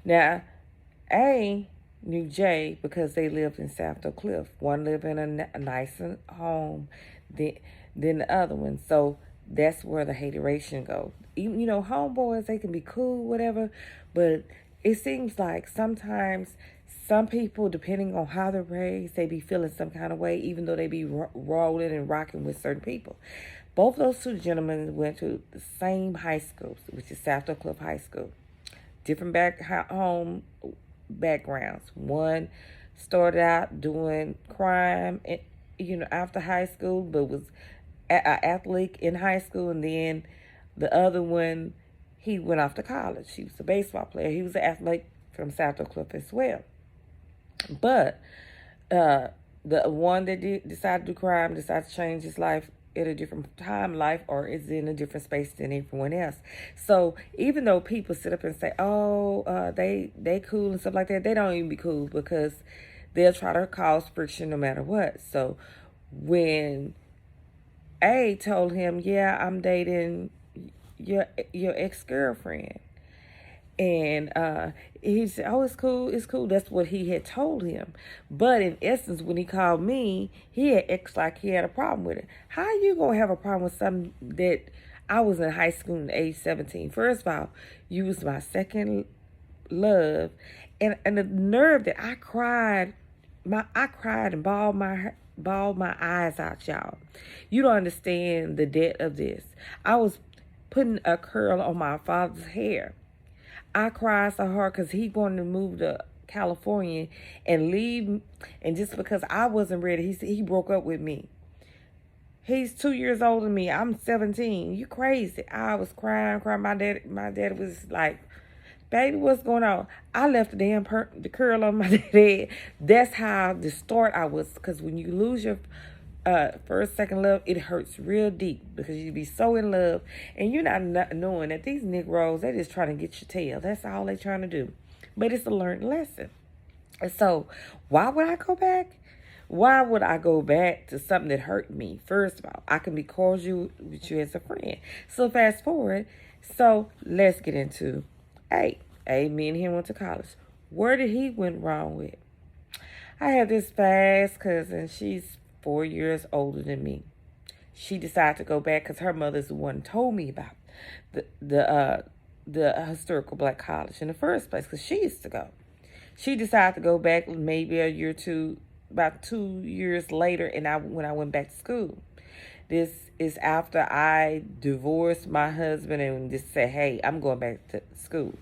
Now, A knew J because they lived in South Oak Cliff. One lived in a nicer home than, than the other one. So that's where the hateration goes. Even, homeboys, they can be cool, whatever, but it seems like sometimes some people, depending on how they're raised, they be feeling some kind of way, even though they be rolling and rocking with certain people. Both those two gentlemen went to the same high school, which is South Oak Cliff High School. Different home backgrounds. One started out doing crime, after high school, but was an athlete in high school, and then the other one, he went off to college. He was a baseball player. He was an athlete from South Oak Cliff as well. But the one that decided to do crime, decided to change his life at a different time life, or is in a different space than everyone else. So even though people sit up and say, oh, they cool and stuff like that, they don't even be cool, because they'll try to cause friction no matter what. So when A told him, yeah, I'm dating your ex-girlfriend, and he said, oh, it's cool, it's cool. That's what he had told him. But in essence, when he called me, he had acted like he had a problem with it. How you going to have a problem with something that I was in high school at age 17? First of all, you was my second love. And the nerve that I cried and bawled my eyes out, y'all. You don't understand the depth of this. I was putting a curl on my father's hair. I cried so hard because he wanted to move to California and leave. And just because I wasn't ready, he broke up with me. He's 2 years older than me. I'm 17. You crazy. I was crying. My dad was like, baby, what's going on? I left the damn the curl on my head. That's how distraught I was. Because when you lose your first, second love, it hurts real deep, because you be so in love and you're not knowing that these Negroes, they just trying to get your tail. That's all they trying to do. But it's a learned lesson. And so why would I go back? Why would I go back to something that hurt me? First of all, I can be cordial with you as a friend. So fast forward. So let's get into A. Me and him went to college. Where did he went wrong with? I have this fast cousin. She's 4 years older than me. She decided to go back because her mother's the one who told me about the historical black college in the first place, because she used to go. She decided to go back maybe a year or two, about 2 years later, and when I went back to school. This is after I divorced my husband and just said, hey, I'm going back to school.